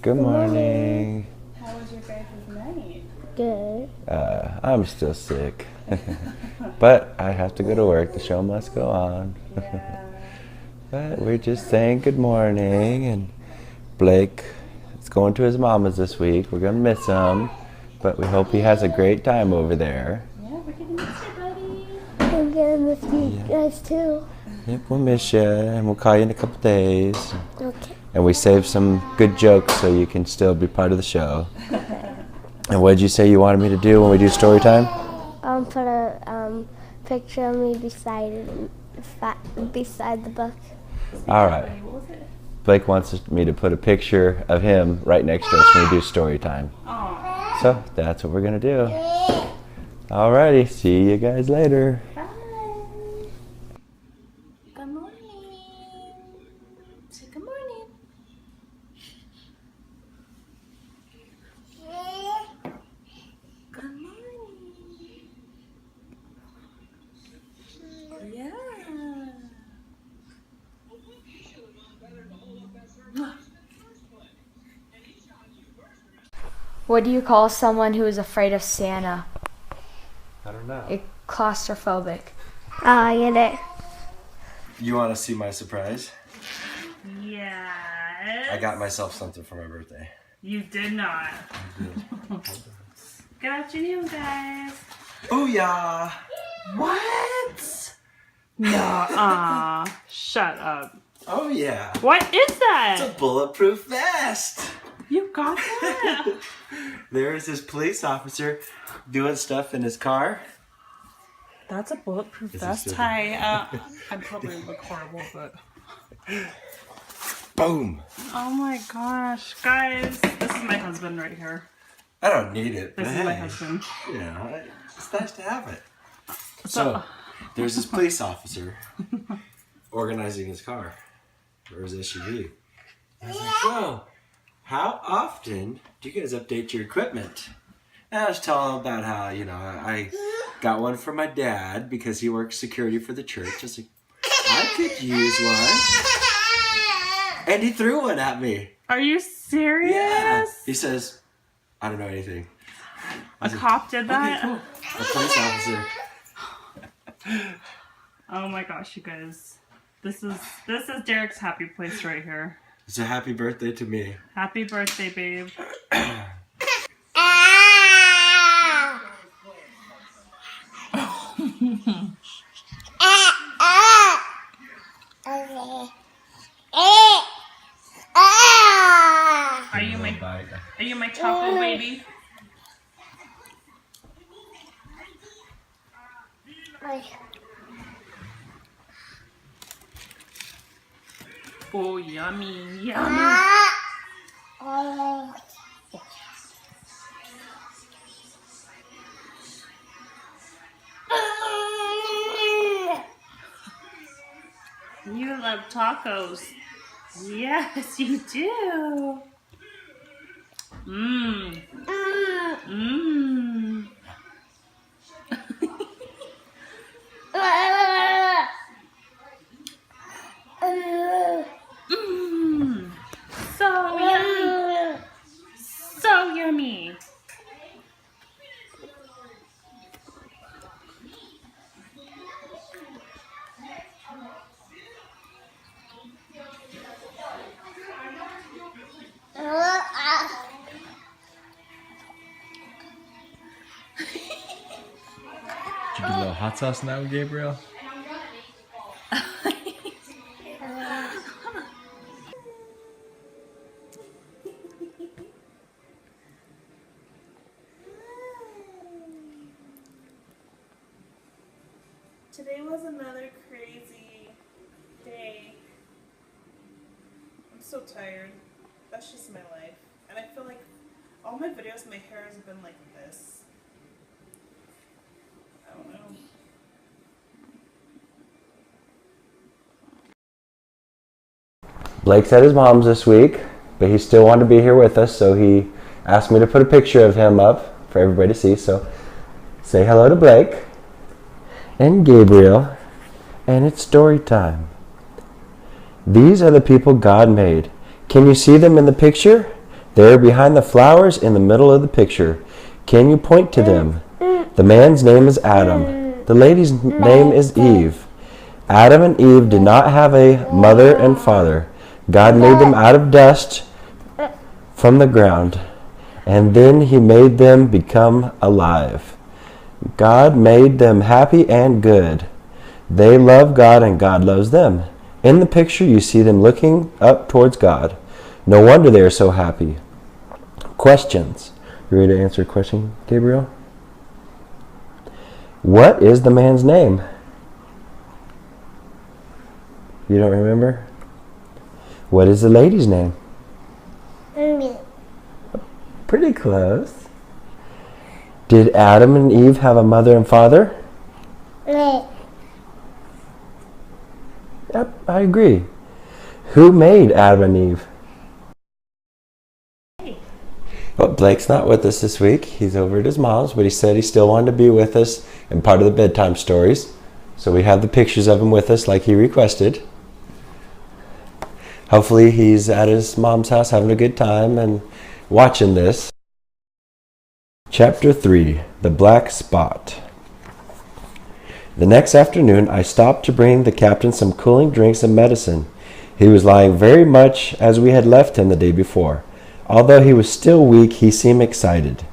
Good morning. How was your guys' night? Good. I'm still sick. But I have to go to work. The show must go on. Yeah. But we're just saying good morning. And Blake is going to his mama's this week. We're going to miss him. But we hope he has a great time over there. Yeah, we're gonna miss you, buddy. I'm gonna miss you guys too. Yep, we'll miss you. And we'll call you in a couple days. Okay. And we saved some good jokes so you can still be part of the show. And what did you say you wanted me to do when we do story time? Put a picture of me beside the book. All right. What was it? Blake wants me to put a picture of him right next to us when we do story time. Aw. So that's what we're going to do. Alrighty, see you guys later. Bye. Good morning. Say good morning. Good morning. Yeah. What do you call someone who is afraid of Santa? I don't know. Claustrophobic. Oh, I get it. You want to see my surprise? Yes. I got myself something for my birthday. You did not. Get out your new guys. Booyah! What? No. Shut up. Oh yeah. What is It's that? a bulletproof vest. You got that? There is this police officer doing stuff in his car. That's a bulletproof This is vest. stupid. Hi. I probably look horrible, but. Boom. Oh my gosh, guys! This is my husband right here. I don't need it. This but is my hey, husband. You know, it's nice to have it. So, there's this police officer organizing his car, or his SUV. I was like, whoa, how often do you guys update your equipment? And I was telling him about how, you know, I got one for my dad because he works security for the church. I was like, I could use one. And he threw one at me. Are you serious? Yeah. He says, I don't know anything. I A was like, cop did that? Okay, cool. A police officer. Oh my gosh, you guys! This is Derek's happy place right here. It's a happy birthday to me. Happy birthday, babe! Are you my chocolate baby? Oh, yummy, yummy! You love tacos. Yes, you do. Mmm. Mmm. Mmm. So yummy. So yummy. Did you get a little hot sauce now, Gabriel? Today was another crazy day. I'm so tired. That's just my life. And I feel like all my videos, my hair has been like this. I don't know. Blake's at his mom's this week, but he still wanted to be here with us, so he asked me to put a picture of him up for everybody to see. So say hello to Blake and Gabriel, and it's story time. These are the people God made. Can you see them in the picture? They're behind the flowers in the middle of the picture. Can you point to them? The man's name is Adam. The lady's name is Eve. Adam and Eve did not have a mother and father. God made them out of dust from the ground, and then he made them become alive. God made them happy and good. They love God and God loves them. In the picture, you see them looking up towards God. No wonder they are so happy. Questions. You ready to answer a question, Gabriel? What is the man's name? You don't remember? What is the lady's name? Pretty close. Did Adam and Eve have a mother and father? Yep, I agree. Who made Adam and Eve? Well, Blake's not with us this week. He's over at his mom's, but he said he still wanted to be with us and part of the bedtime stories. So we have the pictures of him with us like he requested. Hopefully he's at his mom's house having a good time and watching this. Chapter 3, The Black Spot. The next afternoon, I stopped to bring the captain some cooling drinks and medicine. He was lying very much as we had left him the day before. Although he was still weak, he seemed excited.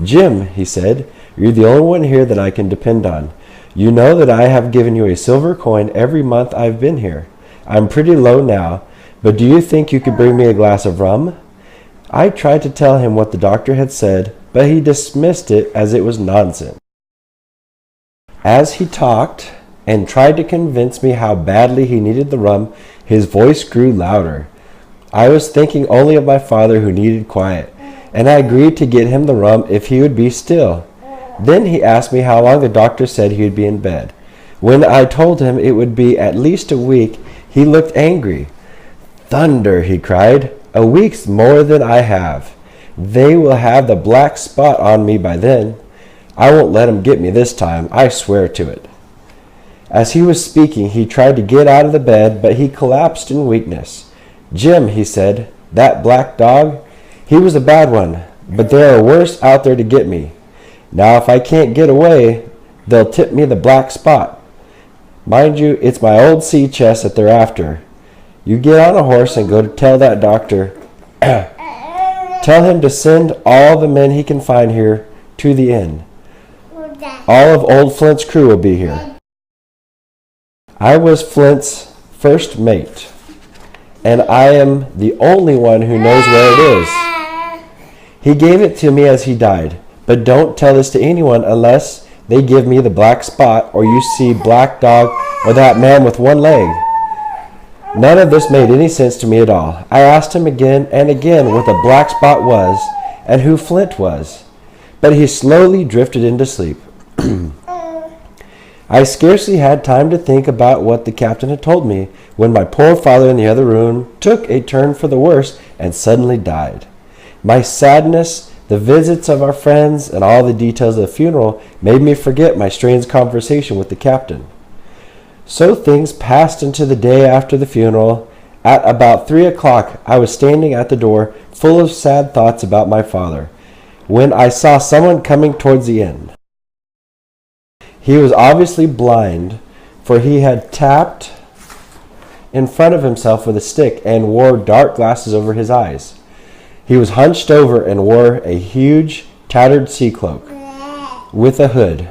Jim, he said, you're the only one here that I can depend on. You know that I have given you a silver coin every month I've been here. I'm pretty low now, but do you think you could bring me a glass of rum? I tried to tell him what the doctor had said, but he dismissed it as it was nonsense. As he talked and tried to convince me how badly he needed the rum, his voice grew louder. I was thinking only of my father who needed quiet, and I agreed to get him the rum if he would be still. Then he asked me how long the doctor said he would be in bed. When I told him it would be at least a week, he looked angry. Thunder, he cried. A week's more than I have. They will have the black spot on me by then. I won't let him get me this time, I swear to it. As he was speaking, he tried to get out of the bed, but he collapsed in weakness. Jim, he said, that black dog, he was a bad one, but there are worse out there to get me. Now if I can't get away, they'll tip me the black spot. Mind you, it's my old sea chest that they're after. You get on a horse and go to tell that doctor. Tell him to send all the men he can find here to the inn. All of old Flint's crew will be here. I was Flint's first mate, and I am the only one who knows where it is. He gave it to me as he died, but don't tell this to anyone unless they give me the black spot or you see Black Dog or that man with one leg. None of this made any sense to me at all. I asked him again and again what the black spot was and who Flint was, but he slowly drifted into sleep. I scarcely had time to think about what the captain had told me when my poor father in the other room took a turn for the worse and suddenly died. My sadness, the visits of our friends, and all the details of the funeral made me forget my strange conversation with the captain. So things passed into the day after the funeral. At about 3 o'clock, I was standing at the door, full of sad thoughts about my father, when I saw someone coming towards the inn. He was obviously blind, for he had tapped in front of himself with a stick and wore dark glasses over his eyes. He was hunched over and wore a huge, tattered sea cloak with a hood.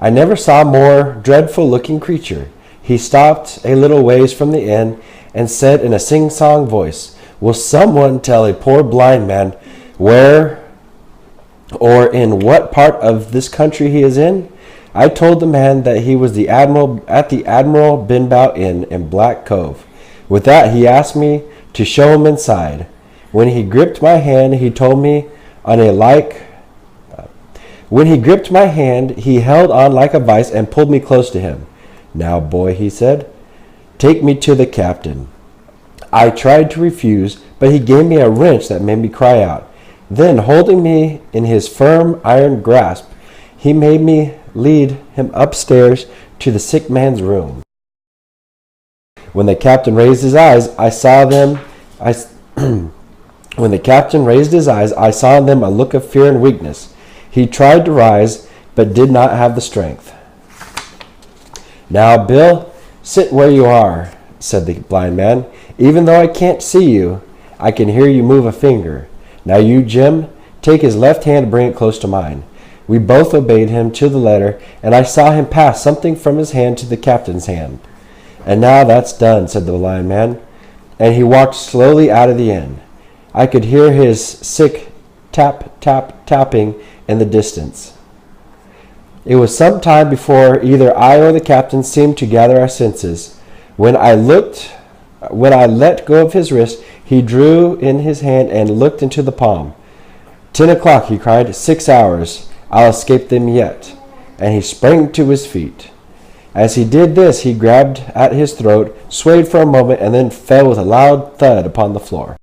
I never saw a more dreadful-looking creature. He stopped a little ways from the inn and said in a sing-song voice, "Will someone tell a poor blind man where or in what part of this country he is in?" I told the man that he was the Admiral at the Admiral Benbow Inn in Black Cove. With that, he asked me to show him inside. When he gripped my hand, he told me on a like. When he gripped my hand, he held on like a vice and pulled me close to him. "Now, boy," he said, "take me to the captain." I tried to refuse, but he gave me a wrench that made me cry out. Then, holding me in his firm iron grasp, he made me lead him upstairs to the sick man's room. When the captain raised his eyes, I saw them. When the captain raised his eyes, I saw in them a look of fear and weakness. He tried to rise, but did not have the strength. "Now, Bill, sit where you are," said the blind man. "Even though I can't see you, I can hear you move a finger. Now you, Jim, take his left hand and bring it close to mine." We both obeyed him to the letter, and I saw him pass something from his hand to the captain's hand. "And now that's done," said the blind man, and he walked slowly out of the inn. I could hear his sick tap, tap, tapping in the distance. It was some time before either I or the captain seemed to gather our senses. When I let go of his wrist, he drew in his hand and looked into the palm. 10 o'clock, he cried. 6 hours. I'll escape them yet. And he sprang to his feet. As he did this, he grabbed at his throat, swayed for a moment, and then fell with a loud thud upon the floor.